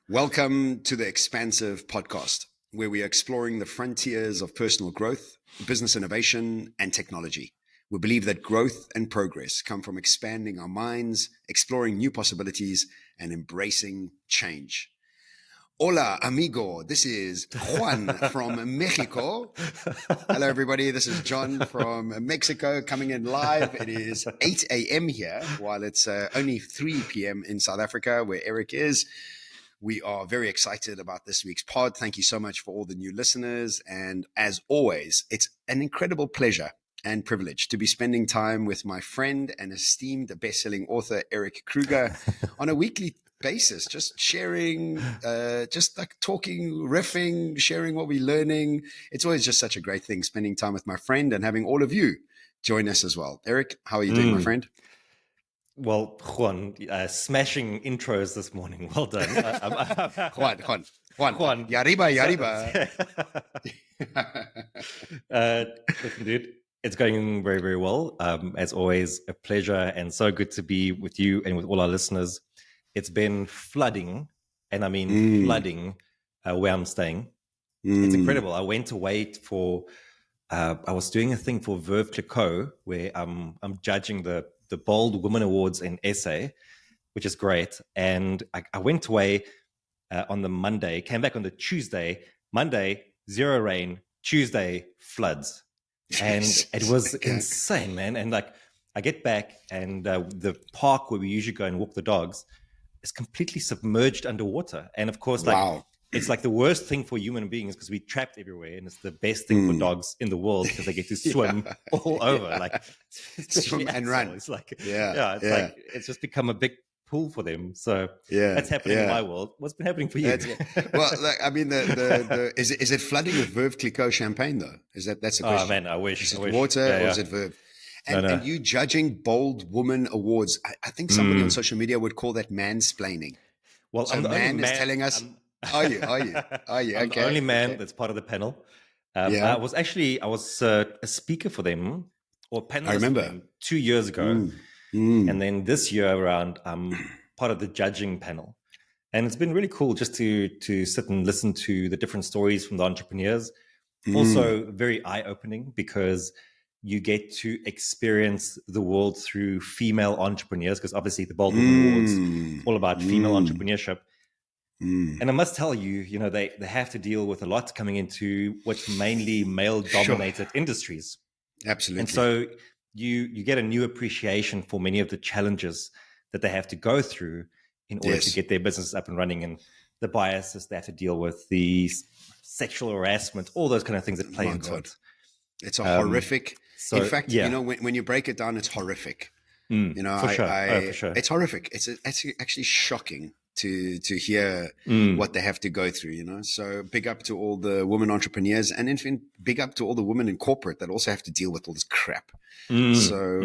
Welcome to the Expansive Podcast, where we are exploring the frontiers of personal growth, business innovation, and technology. We believe that growth and progress come from expanding our minds, exploring new possibilities, and embracing change. Hola, amigo. This is Juan from Mexico. Hello, everybody. This is John from Mexico coming in live. It is 8 a.m. here, while it's only 3 p.m. in South Africa, where Erik is. We are very excited about this week's pod. Thank you so much for all the new listeners. And as always, it's an incredible pleasure and privilege to be spending time with my friend and esteemed best-selling author, Erik Kruger, on a weekly basis, just sharing, just like talking, riffing, sharing what we're learning. It's always just such a great thing, spending time with my friend and having all of you join us as well. Erik, how are you doing, my friend? Well, Juan, smashing intros this morning. Well done. Juan. Yariba. Listen, dude, it's going very, very well. As always, a pleasure and so good to be with you and with all our listeners. It's been flooding, and I mean flooding where I'm staying. It's incredible. I went away for, I was doing a thing for Veuve Clicquot where I'm judging the Bold Women Awards in essay, which is great. And I went away on the Monday, came back on the Tuesday. Monday, zero rain. Tuesday, floods. And it was insane, man. And like I get back and the park where we usually go and walk the dogs is completely submerged underwater. And of course, like it's like the worst thing for human beings because we're trapped everywhere, and it's the best thing for dogs in the world because they get to swim all over, like swim and run. It's like like it's just become a big pool for them. So that's happening in my world. What's been happening for you? Well, like, I mean, is it flooding with Veuve Clicquot champagne though? That's the question? Oh man, I wish. Is it water or is it Veuve? And you judging Bold Woman Awards, I think somebody on social media would call that mansplaining. Well, so man is telling us. Are you? I'm okay. the only man that's part of the panel. I was a speaker for them or panelist. I remember for them 2 years ago, and then this year around, I'm part of the judging panel, and it's been really cool just to sit and listen to the different stories from the entrepreneurs. Also, very eye-opening because you get to experience the world through female entrepreneurs, because obviously the Bold Women Awards all about female entrepreneurship. And I must tell you, you know, they have to deal with a lot coming into what's mainly male-dominated industries. Absolutely. And so you get a new appreciation for many of the challenges that they have to go through in order to get their business up and running, and the biases they have to deal with, the sexual harassment, all those kind of things that play into it. It's a horrific. In fact, you know, when you break it down, it's horrific. You know, for sure. It's horrific. It's actually shocking to hear what they have to go through, you know. So big up to all the women entrepreneurs, and in fact, big up to all the women in corporate that also have to deal with all this crap. So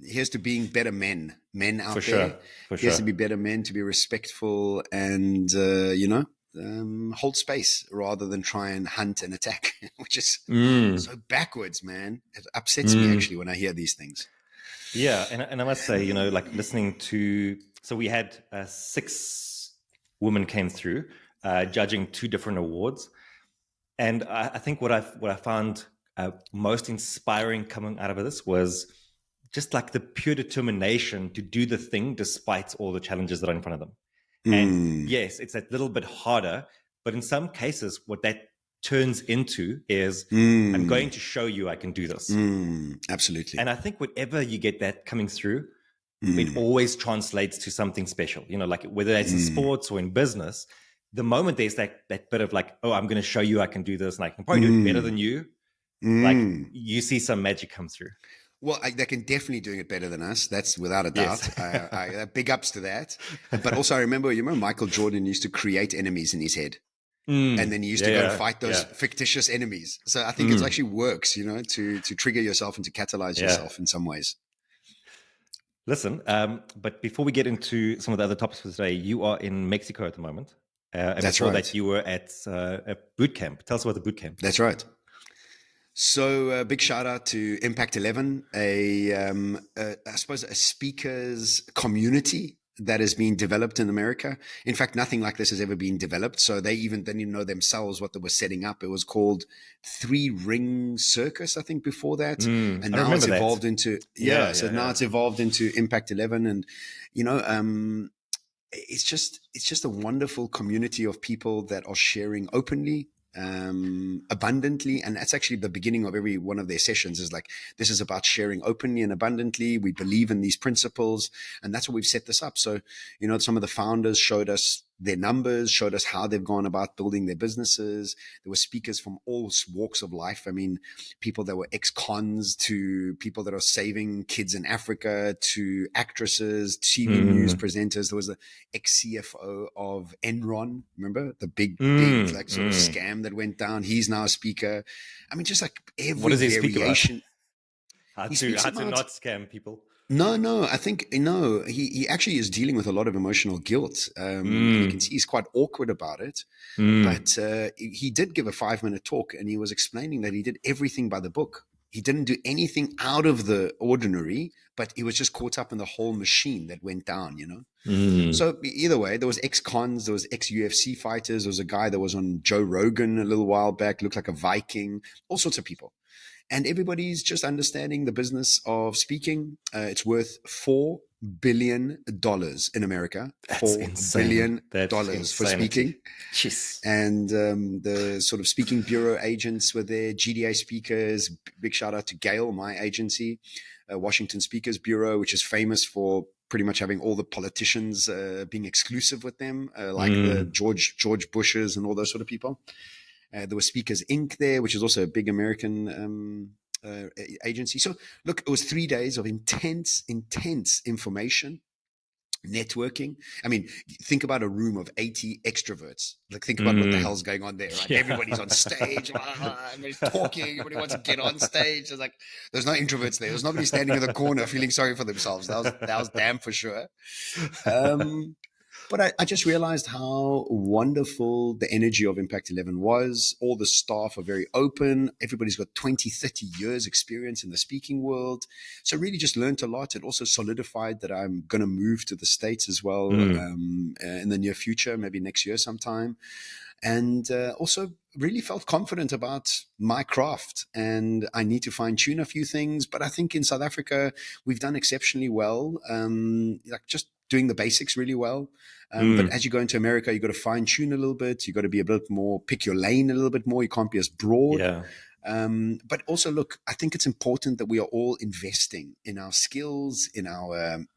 here's to being better men out there. Here's to be better men, to be respectful and, you know, hold space rather than try and hunt and attack, which is so backwards, man. It upsets me actually when I hear these things. Yeah, and I must say, you know, like listening to, so we had 6 women came through judging 2 different awards, and I think what I found most inspiring coming out of this was just like the pure determination to do the thing despite all the challenges that are in front of them. And yes, it's a little bit harder, but in some cases, what that turns into is I'm going to show you I can do this. Absolutely. And I think whenever you get that coming through, it always translates to something special, you know, like whether it's in sports or in business, the moment there's that bit of like, oh, I'm going to show you I can do this and I can probably do it better than you, like you see some magic come through. Well, they can definitely doing it better than us. That's without a doubt. Yes. Big ups to that. But also you remember Michael Jordan used to create enemies in his head. And then he used to go and fight those fictitious enemies. So I think it actually works, you know, to trigger yourself and to catalyze yourself in some ways. Listen, but before we get into some of the other topics for today, you are in Mexico at the moment. And I saw that you were at a boot camp. Tell us about the boot camp. That's right. So big shout out to Impact 11, I suppose a speakers community that is being developed in America. In fact, nothing like this has ever been developed. So they didn't even know themselves what they were setting up. It was called Three Ring Circus, I think, before that. And I now remember it's that. evolved into, so now it's evolved into Impact 11. And, it's just a wonderful community of people that are sharing openly, abundantly. And that's actually the beginning of every one of their sessions, is like, this is about sharing openly and abundantly. We believe in these principles, and that's what we've set this up. So, some of the founders showed us their numbers, showed us how they've gone about building their businesses. There were speakers from all walks of life. I mean, people that were ex-cons to people that are saving kids in Africa to actresses, TV news presenters. There was the ex-CFO of Enron, remember? The big like sort of scam that went down. He's now a speaker. I mean, just like every what does he variation. Speak about? How to not scam people. No, I think, he actually is dealing with a lot of emotional guilt. And you can see he's quite awkward about it. But he did give a 5-minute talk, and he was explaining that he did everything by the book. He didn't do anything out of the ordinary, but he was just caught up in the whole machine that went down, So either way, there was ex-cons, there was ex-UFC fighters, there was a guy that was on Joe Rogan a little while back, looked like a Viking, all sorts of people. And everybody's just understanding the business of speaking. It's worth $4 billion in America. That's $4 billion for speaking. Jeez. And the sort of speaking bureau agents were there, GDA speakers. Big shout out to Gale, my agency, Washington Speakers Bureau, which is famous for pretty much having all the politicians being exclusive with them, like the George Bushes and all those sort of people. There was Speakers Inc. there, which is also a big American agency. So look, it was 3 days of intense information, networking. I mean, think about a room of 80 extroverts. Like, think about what the hell's going on there, right? Yeah. Everybody's on stage, everybody's talking, everybody wants to get on stage. There's like, there's no introverts there. There's nobody standing in the corner feeling sorry for themselves. That was damn for sure. But I just realized how wonderful the energy of Impact 11 was. All the staff are very open. Everybody's got 20, 30 years experience in the speaking world. So really just learned a lot. It also solidified that I'm going to move to the States as well in the near future, maybe next year sometime. And also really felt confident about my craft, and I need to fine tune a few things. But I think in South Africa, we've done exceptionally well, like just doing the basics really well. But as you go into America, you got to fine tune a little bit. You got to be a bit more, pick your lane a little bit more. You can't be as broad. Yeah. But also, look, I think it's important that we are all investing in our skills, in our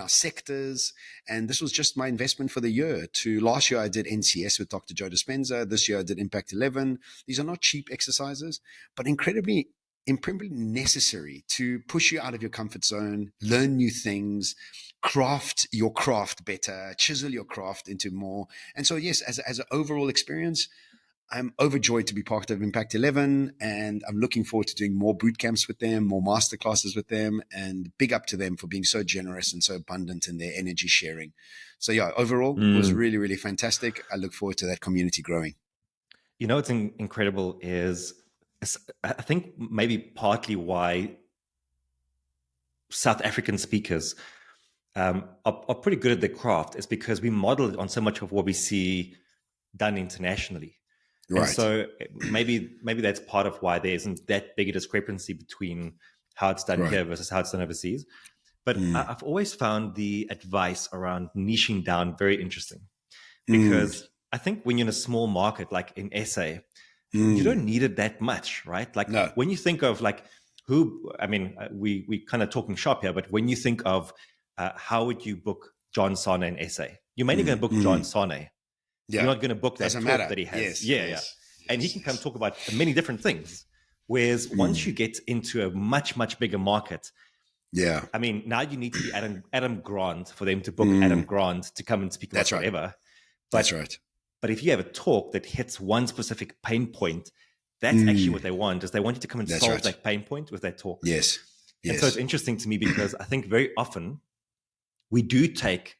sectors. And this was just my investment for the year. Last year, I did NCS with Dr. Joe Dispenza. This year, I did Impact 11. These are not cheap exercises, but incredibly necessary to push you out of your comfort zone, learn new things, craft your craft better, chisel your craft into more. And so, yes, as an overall experience, I'm overjoyed to be part of Impact 11, and I'm looking forward to doing more boot camps with them, more masterclasses with them, and big up to them for being so generous and so abundant in their energy sharing. So yeah, overall, it was really, really fantastic. I look forward to that community growing. You know, what's incredible is I think maybe partly why South African speakers are pretty good at their craft is because we model it on so much of what we see done internationally. Right. And so maybe that's part of why there isn't that big a discrepancy between how it's done here versus how it's done overseas. But I've always found the advice around niching down very interesting, because I think when you're in a small market like in SA, you don't need it that much, right? Like when you think of like we kind of talking shop here, but when you think of how would you book John Sanei in SA, you're mainly going to book John Sanei. Yeah. You're not going to book that talk that he has. Yes. And he can come talk about many different things. Whereas once you get into a much, much bigger market, I mean, now you need to be Adam Grant for them to book Adam Grant to come and speak about whatever. That's right. But if you have a talk that hits one specific pain point, that's actually what they want, is they want you to come and solve that pain point with that talk. Yes. And so it's interesting to me because I think very often we do take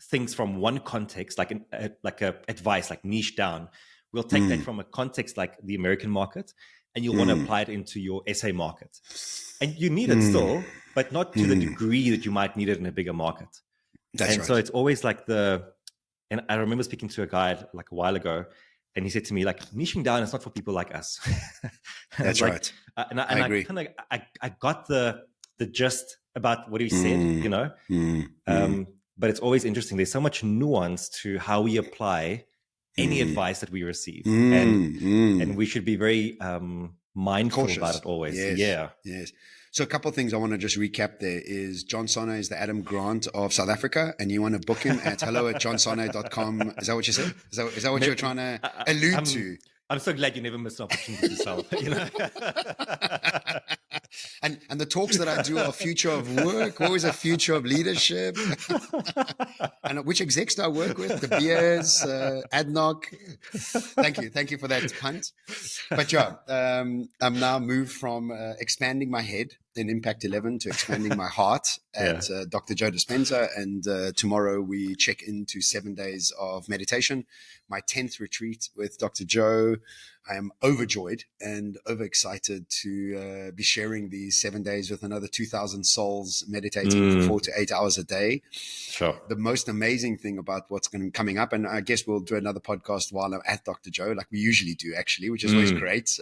things from one context, like a advice, like niche down. We'll take that from a context like the American market, and you'll want to apply it into your SA market. And you need it still, but not to the degree that you might need it in a bigger market. That's And so right. it's always like and I remember speaking to a guy like a while ago, and he said to me, like, niching down is not for people like us. I was That's like, right. I and I agree. kind of, I got the gist about what he said, Mm, mm, mm. um, but it's always interesting. There's so much nuance to how we apply any Mm, advice that we receive, mm, and mm. we should be very mindful about it Cautious. always. Yes. Yeah. Yes. So a couple of things I want to just recap there is John Sanei is the Adam Grant of South Africa, and you want to book him at hello@johnsanei.com. Is that what you said? Is that what you're trying to allude to? I'm so glad you never missed an opportunity to sell. And the talks that I do are future of work, always a future of leadership. And which execs do I work with? The Beers, Adnoc. Thank you for that punt. But yeah, I'm now moved from expanding my head in Impact 11 to expanding my heart Yeah. at Dr. Joe Dispenza. And tomorrow we check into 7 days of meditation, my 10th retreat with Dr. Joe. I am overjoyed and overexcited to be sharing these 7 days with another 2,000 souls meditating for 4 to 8 hours a day. Sure. The most amazing thing about what's going to be coming up, and I guess we'll do another podcast while I'm at Dr. Joe, like we usually do, actually, which is always great,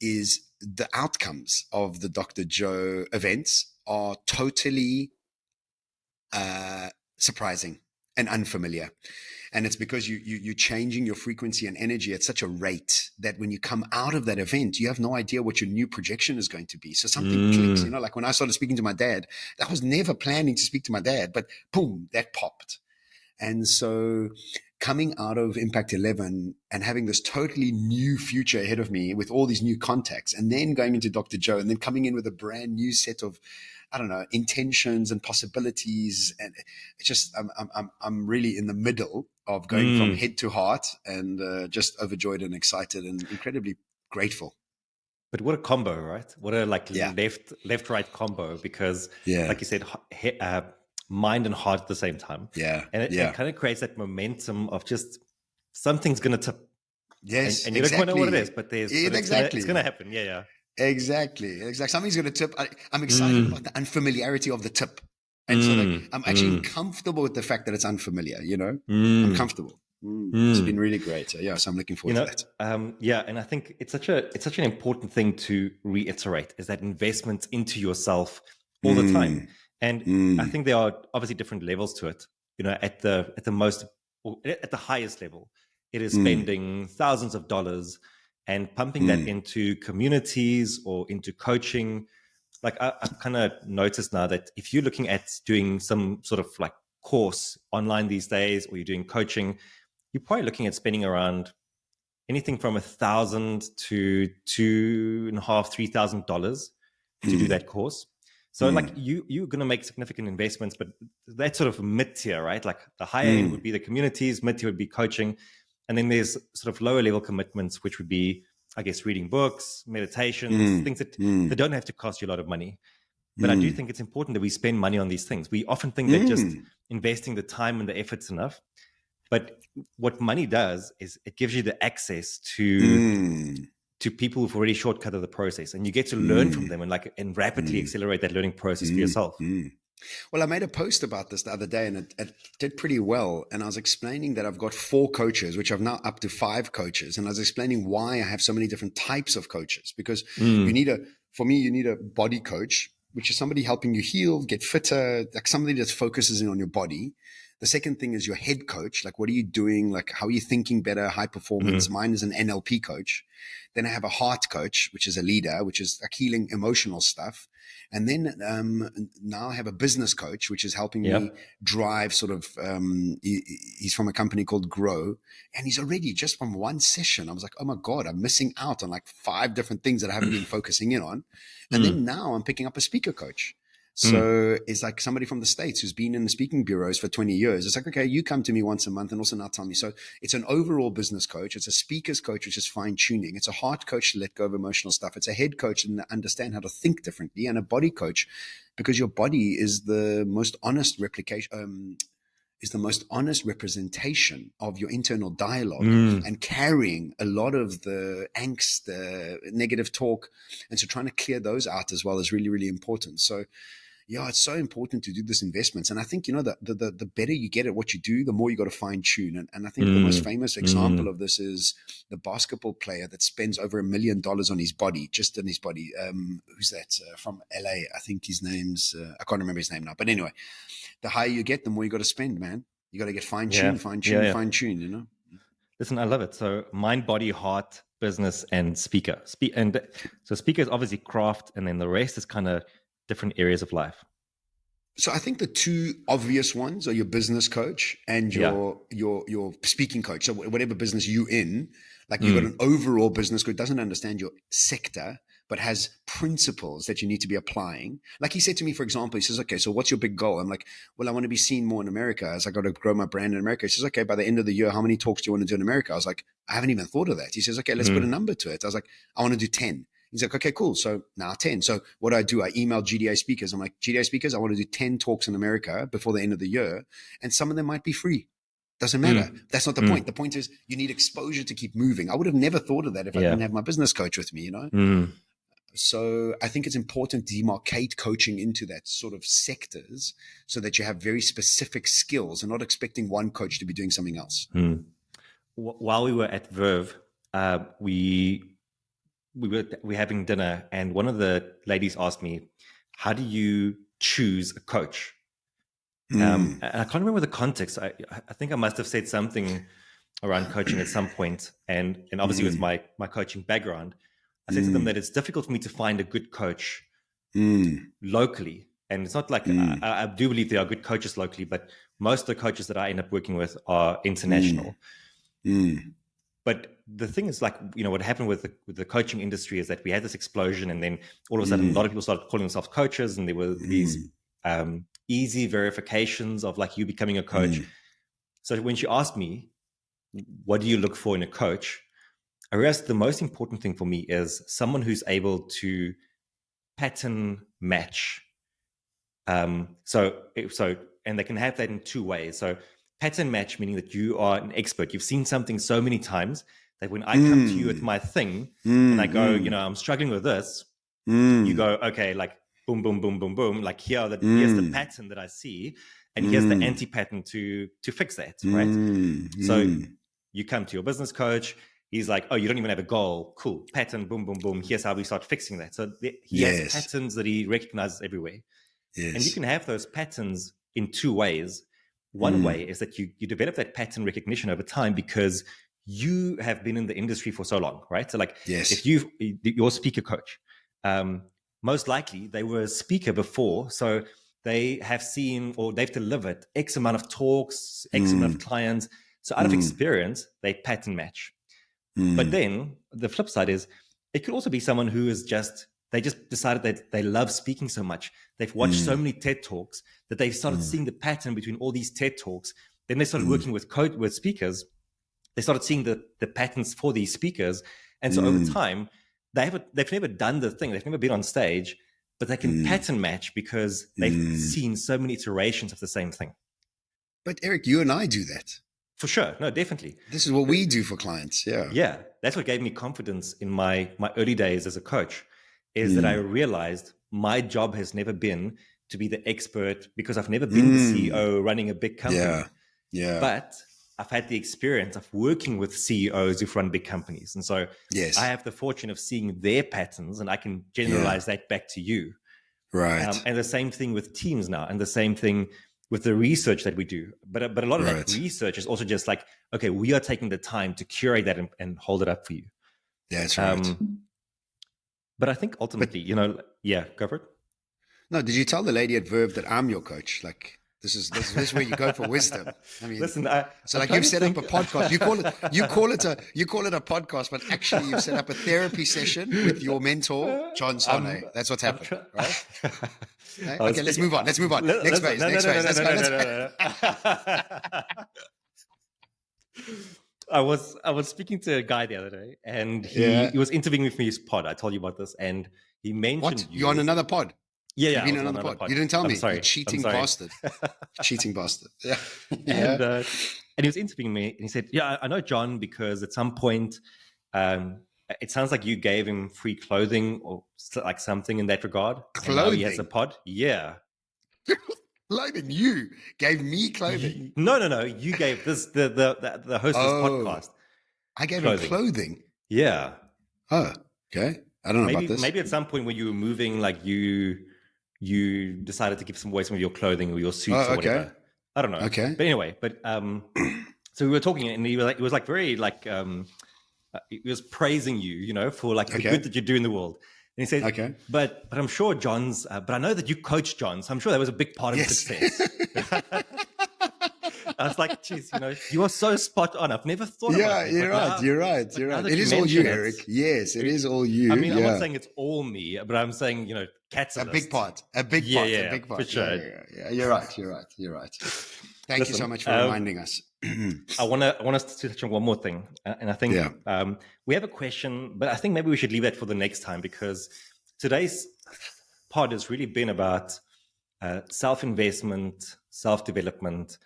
is the outcomes of the Dr. Joe events are totally surprising and unfamiliar. And it's because you're changing your frequency and energy at such a rate that when you come out of that event, you have no idea what your new projection is going to be. So something clicks, like when I started speaking to my dad, I was never planning to speak to my dad, but boom, that popped. And so coming out of Impact 11 and having this totally new future ahead of me with all these new contacts, and then going into Dr. Joe, and then coming in with a brand new set of, I don't know, intentions and possibilities. And it's just, I'm really in the middle of going from head to heart, and just overjoyed and excited and incredibly grateful. But what a combo, right? What a Yeah. left right combo, because Yeah. like you said, mind and heart at the same time. Yeah. And it kind of creates that momentum of just something's going to tip. Yes. And you don't quite know what it is, but it's going to happen. Yeah. Yeah. Exactly. Something's going to tip. I'm excited about the unfamiliarity of the tip. And so I'm actually comfortable with the fact that it's unfamiliar, I'm comfortable. It's been really great. So yeah, so I'm looking forward to that. And I think it's such an important thing to reiterate, is that investment into yourself all the time. And I think there are obviously different levels to it. At the highest level, it is spending thousands of dollars and pumping that into communities or into coaching. Like I've kind of noticed now that if you're looking at doing some sort of like course online these days, or you're doing coaching, you're probably looking at spending around anything from $1,000 to $2,500, $3,000 to do that course. So like you're going to make significant investments, but that's sort of mid-tier, right? Like the higher end would be the communities, mid-tier would be coaching. And then there's sort of lower level commitments, which would be, I guess, reading books, meditations, things that they don't have to cost you a lot of money. But I do think it's important that we spend money on these things. We often think that just investing the time and the effort's enough. But what money does is it gives you the access to people who've already shortcutted the process, and you get to learn from them and rapidly accelerate that learning process for yourself. Well, I made a post about this the other day, and it did pretty well. And I was explaining that I've got 4 coaches, which I've now up to 5 coaches. And I was explaining why I have so many different types of coaches, because you need a body coach, which is somebody helping you heal, get fitter, like somebody that focuses in on your body. The second thing is your head coach. Like, what are you doing? Like, how are you thinking better? High performance. Mine is an NLP coach. Then I have a heart coach, which is a leader, which is like healing emotional stuff. And then now I have a business coach, which is helping me drive sort of, he's from a company called Grow. And he's already, just from one session, I was like, oh my God, I'm missing out on like 5 different things that I haven't been focusing in on. And then now I'm picking up a speaker coach. So it's like somebody from the States who's been in the speaking bureaus for 20 years. It's like, okay, you come to me once a month and also now tell me. So it's an overall business coach. It's a speaker's coach, which is fine tuning. It's a heart coach to let go of emotional stuff. It's a head coach and understand how to think differently, and a body coach, because your body is the most honest replication, is the most honest representation of your internal dialogue, and carrying a lot of the angst, the negative talk. And so trying to clear those out as well is really, really important. So yeah, it's so important to do this investments. And I think, the better you get at what you do, the more you got to fine tune. And I think the most famous example of this is the basketball player that spends over $1 million on his body, just on his body. Who's that? From LA. I think his name's, I can't remember his name now. But anyway, the higher you get, the more you got to spend, man. You got to get fine tuned, fine tuned. Listen, I love it. So mind, body, heart, business, and speaker. So speaker is obviously craft, and then the rest is kind of different areas of life. So I think the two obvious ones are your business coach and your speaking coach. So whatever business you in, like you've got an overall business coach, doesn't understand your sector, but has principles that you need to be applying. Like he said to me, for example, he says, okay, so what's your big goal? I'm like, well, I want to be seen more in America as I got to grow my brand in America. He says, okay, by the end of the year, how many talks do you want to do in America? I was like, I haven't even thought of that. He says, okay, let's put a number to it. I was like, I want to do 10. He's like, okay, cool. So now 10. So what do? I email GDA speakers. I'm like, GDA speakers, I want to do 10 talks in America before the end of the year. And some of them might be free. Doesn't matter. That's not the point. The point is you need exposure to keep moving. I would have never thought of that if I didn't have my business coach with me, So I think it's important to demarcate coaching into that sort of sectors so that you have very specific skills and not expecting one coach to be doing something else. While we were at Verve, we were having dinner, and one of the ladies asked me, how do you choose a coach? And I can't remember the context. I think I must have said something around coaching at some point. And obviously with my coaching background, I said to them that it's difficult for me to find a good coach locally. And it's not like, I do believe there are good coaches locally, but most of the coaches that I end up working with are international. But the thing is, like, what happened with the coaching industry is that we had this explosion, and then all of a sudden a lot of people started calling themselves coaches, and there were these easy verifications of like you becoming a coach. So when she asked me, what do you look for in a coach? I realized the most important thing for me is someone who's able to pattern match. So and they can have that in two ways. So pattern match, meaning that you are an expert. You've seen something so many times that when I come to you with my thing and I go, I'm struggling with this, you go, okay, like boom, boom, boom, boom, boom. Like here's the pattern that I see, and here's the anti-pattern to fix that, right? So you come to your business coach. He's like, oh, you don't even have a goal. Cool. Pattern, boom, boom, boom. Here's how we start fixing that. So he has patterns that he recognizes everywhere. Yes. And you can have those patterns in two ways. One way is that you develop that pattern recognition over time because you have been in the industry for so long, right? So like if your speaker coach, most likely they were a speaker before. So they have seen or they've delivered X amount of talks, X amount of clients. So out of experience, they pattern match. But then the flip side is it could also be someone who is they just decided that they love speaking so much. They've watched so many TED Talks that they've started seeing the pattern between all these TED Talks. Then they started working with speakers. They started seeing the patterns for these speakers. And so over time, they've never done the thing. They've never been on stage, but they can pattern match because they've seen so many iterations of the same thing. But Erik, you and I do that. For sure. No, definitely. This is what we do for clients. Yeah. Yeah. That's what gave me confidence in my early days as a coach, is that I realized my job has never been to be the expert because I've never been the CEO running a big company. Yeah. But I've had the experience of working with CEOs who've run big companies. And so I have the fortune of seeing their patterns, and I can generalize that back to you. Right. And the same thing with teams now, and the same thing with the research that we do. But a lot of that research is also just like, okay, we are taking the time to curate that and hold it up for you. That's right. But I think ultimately, go for it. No, did you tell the lady at Verve that I'm your coach? Like, this is where you go for wisdom. I mean, listen, you've set up a podcast. You call it a podcast, but actually you've set up a therapy session with your mentor, John Sanei. That's what's happened, right? Okay, let's move on. Next phase. Let's go. I was speaking to a guy the other day, and he was interviewing with me his pod. I told you about this, and he mentioned what? You're on another pod? Yeah. You've been on another pod. You didn't tell me. Sorry. You cheating bastard. Cheating bastard. Yeah. And he was interviewing me, and he said, "Yeah, I know John because at some point, it sounds like you gave him free clothing or like something in that regard. Clothing? And now he has a pod. Yeah. Clothing. You gave me clothing. No. You gave this the host of this podcast I gave him clothing. Yeah. Oh, okay. I don't know about this. Maybe at some point when you were moving, like you decided to give some away some of your clothing or your suits or whatever. I don't know. Okay. But anyway, so we were talking, and he was like very like he was praising you, for like the good that you do in the world. And he said, "Okay, but I'm sure John's. But I know that you coach John, so I'm sure that was a big part of his success." I was like, geez, you are so spot on. I've never thought about it. You're right. It is all you, Eric. Yes, it is all you. I mean, I'm not saying it's all me, but I'm saying, Cat's a big part. A big part. For sure. Yeah. You're right. Thank you so much for reminding us. I want us to touch on one more thing. And I think we have a question, but I think maybe we should leave that for the next time, because today's pod has really been about self-investment, self-development,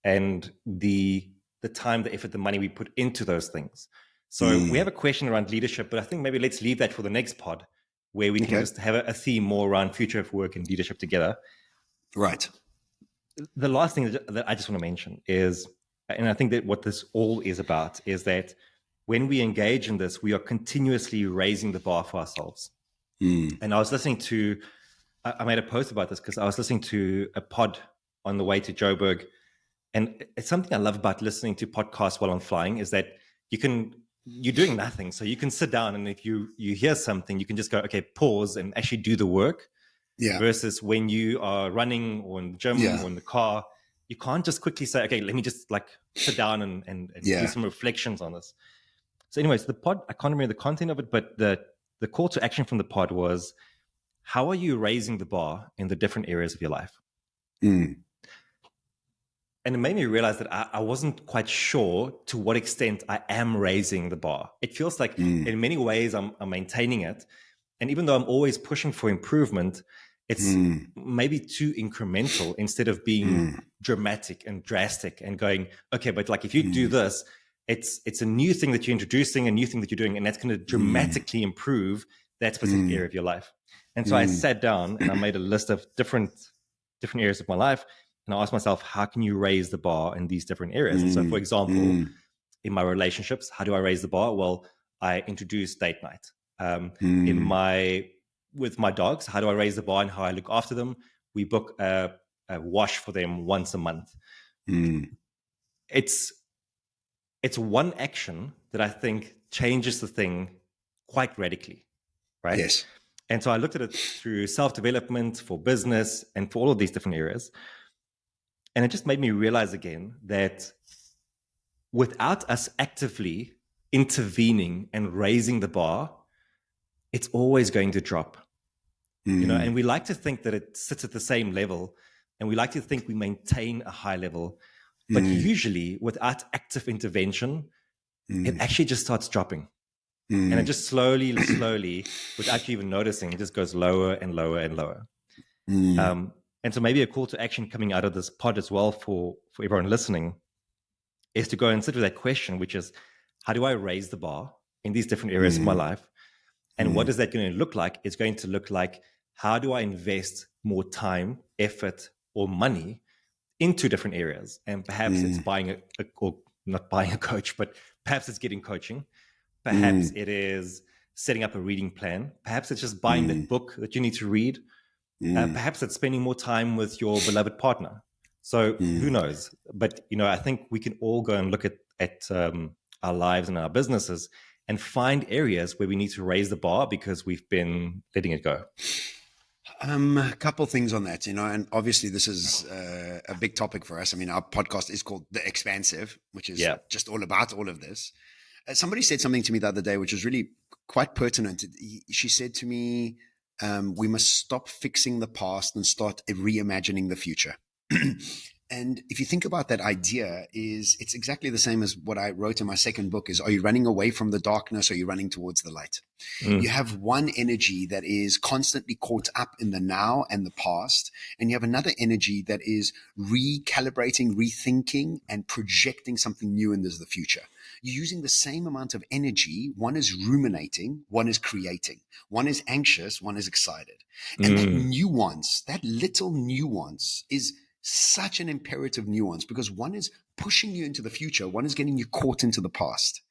and the time, the effort, the money we put into those things. So we have a question around leadership, but I think maybe let's leave that for the next pod, where we can just have a theme more around future of work and leadership together. Right. The last thing that I just want to mention is, and I think that what this all is about, is that when we engage in this, we are continuously raising the bar for ourselves. And I was listening to, I made a post about this because I was listening to a pod on the way to Joburg. And it's something I love about listening to podcasts while I'm flying, is that you're doing nothing. So you can sit down, and if you hear something, you can just go, okay, pause and actually do the work. Yeah. Versus when you are running or in the gym or in the car, you can't just quickly say, okay, let me just like sit down and do some reflections on this. So anyways, the pod, I can't remember the content of it, but the call to action from the pod was, how are you raising the bar in the different areas of your life? And it made me realize that I wasn't quite sure to what extent I am raising the bar. It feels like in many ways I'm maintaining it. And even though I'm always pushing for improvement, it's maybe too incremental instead of being dramatic and drastic and going, okay, but like if you do this, it's a new thing that you're introducing, a new thing that you're doing, and that's going to dramatically improve that specific area of your life. And so I sat down and I made a list of different areas of my life. And I asked myself, how can you raise the bar in these different areas? And so, for example, in my relationships, how do I raise the bar? Well, I introduce date night. With my dogs, how do I raise the bar and how I look after them? We book a wash for them once a month. It's one action that I think changes the thing quite radically, right? Yes. And so I looked at it through self-development, for business, and for all of these different areas. And it just made me realize again that without us actively intervening and raising the bar, it's always going to drop. And we like to think that it sits at the same level, and we like to think we maintain a high level. But usually without active intervention, it actually just starts dropping. And it just slowly, without you even noticing, it just goes lower and lower and lower. And so maybe a call to action coming out of this pod as well for everyone listening is to go and sit with that question, which is, how do I raise the bar in these different areas of my life? And what is that going to look like? It's going to look like, how do I invest more time, effort, or money into different areas? And perhaps it's or not buying a coach, but perhaps it's getting coaching. Perhaps it is setting up a reading plan. Perhaps it's just buying that book that you need to read. Perhaps it's spending more time with your beloved partner. So who knows? But, I think we can all go and look at our lives and our businesses and find areas where we need to raise the bar because we've been letting it go. A couple things on that, and obviously this is a big topic for us. I mean, our podcast is called The Expansive, which is just all about all of this. Somebody said something to me the other day, which was really quite pertinent. She said to me, we must stop fixing the past and start reimagining the future. And if you think about that idea, it's exactly the same as what I wrote in my second book is, are you running away from the darkness or are you running towards the light? You have one energy that is constantly caught up in the now and the past. And you have another energy that is recalibrating, rethinking, and projecting something new into the future. You're using the same amount of energy. One is ruminating, one is creating. One is anxious, one is excited. And that nuance, that little nuance is such an imperative nuance, because one is pushing you into the future, one is getting you caught into the past.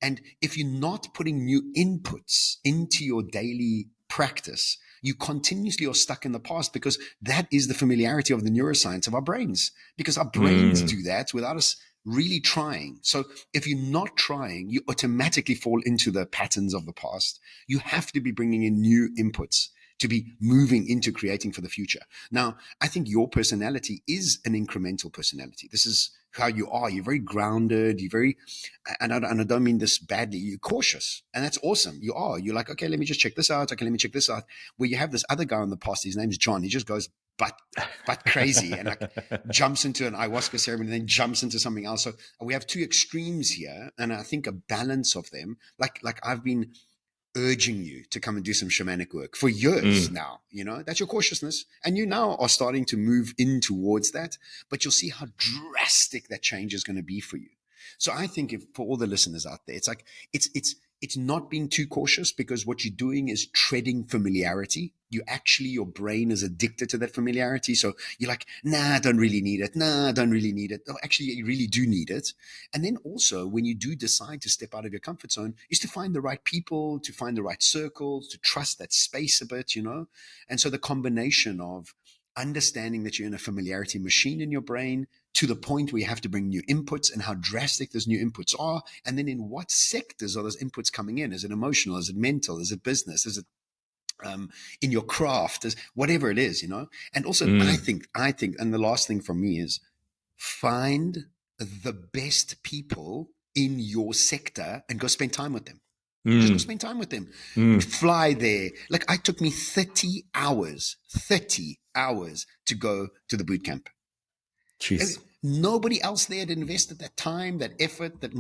And if you're not putting new inputs into your daily practice, you continuously are stuck in the past, because that is the familiarity of the neuroscience of our brains, because our brains do that without us really trying. So if you're not trying, you automatically fall into the patterns of the past. You have to be bringing in new inputs to be moving into creating for the future. Now, I think your personality is an incremental personality. This is how you are. You're very grounded. You're very, and I don't mean this badly, you're cautious. And that's awesome. You are. You're like, okay, let me just check this out. Okay, let me check this out. Where you have this other guy on the past, his name's John. He just goes but crazy and like jumps into an ayahuasca ceremony and then jumps into something else. So we have two extremes here. And I think a balance of them, like I've been urging you to come and do some shamanic work for years now. That's your cautiousness, and you now are starting to move in towards that, but you'll see how drastic that change is going to be for you. So I think for all the listeners out there, it's like it's not being too cautious, because what you're doing is treading familiarity. Your brain is addicted to that familiarity. So you're like, nah, I don't really need it. Nah, I don't really need it. Oh, actually, you really do need it. And then also, when you do decide to step out of your comfort zone, is to find the right people, to find the right circles, to trust that space a bit, And so the combination of understanding that you're in a familiarity machine in your brain, to the point where you have to bring new inputs, and how drastic those new inputs are. And then in what sectors are those inputs coming in? Is it emotional? Is it mental? Is it business? Is it in your craft? Is whatever it is, And also I think, and the last thing from me is, find the best people in your sector and go spend time with them. Just go spend time with them. Fly there. Like, it took me 30 hours to go to the boot camp. Jeez. Nobody else there had invested that time, that effort, there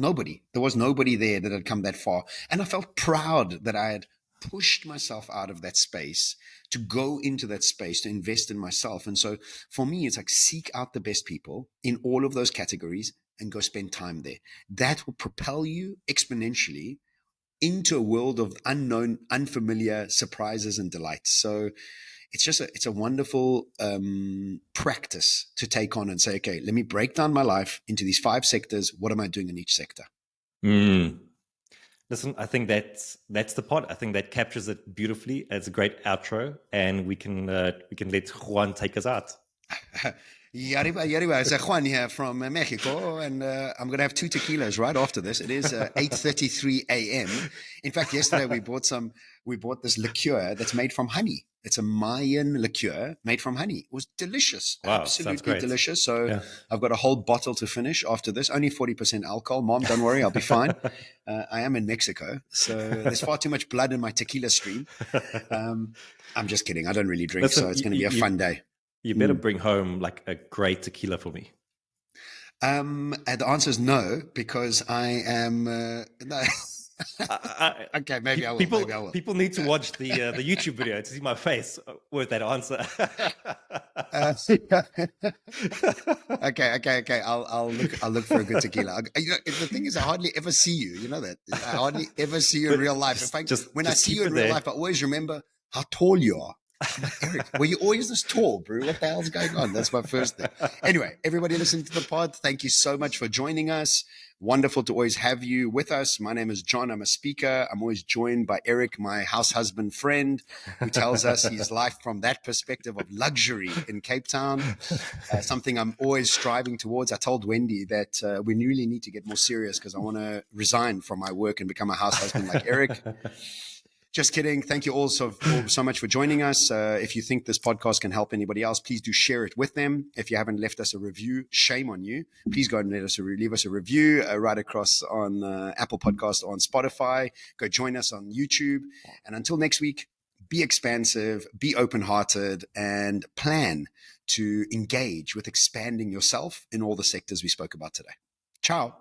was nobody there that had come that far. And I felt proud that I had pushed myself out of that space to go into that space, to invest in myself. And so for me, it's like, seek out the best people in all of those categories and go spend time there. That will propel you exponentially into a world of unknown, unfamiliar surprises and delights. So it's a wonderful practice to take on and say, okay, let me break down my life into these 5 sectors. What am I doing in each sector? Listen, I think that's the pod. I think that captures it beautifully. It's a great outro, and we can let Juan take us out. Yariba. It's Juan here from Mexico, and I'm going to have 2 tequilas right after this. It is 8:33 a.m. In fact, yesterday we bought this liqueur that's made from honey. It's a Mayan liqueur made from honey. It was delicious. Wow, absolutely delicious. So I've got a whole bottle to finish after this. Only 40% alcohol. Mom, don't worry, I'll be fine. I am in Mexico, so there's far too much blood in my tequila stream. I'm just kidding. I don't really drink, so it's going to be a fun day. You better bring home like a great tequila for me. The answer is no, because I am no. Okay, maybe I will. People need to watch the YouTube video to see my face with that answer. Okay. I'll look for a good tequila. The thing is, I hardly ever see you. You know that. I hardly ever see you in real life. In fact, when I see you in real life, I always remember how tall you are. Erik, were you always this tall, bro? What the hell's going on? That's my first thing. Anyway, everybody listening to the pod, thank you so much for joining us. Wonderful to always have you with us. My name is John. I'm a speaker. I'm always joined by Erik, my house husband friend, who tells us his life from that perspective of luxury in Cape Town, something I'm always striving towards. I told Wendy that we really need to get more serious, because I want to resign from my work and become a house husband like Erik. Just kidding. Thank you all so much for joining us. If you think this podcast can help anybody else, please do share it with them. If you haven't left us a review, shame on you. Please go and leave us a review right across on Apple Podcast or on Spotify. Go join us on YouTube. And until next week, be expansive, be open-hearted, and plan to engage with expanding yourself in all the sectors we spoke about today. Ciao.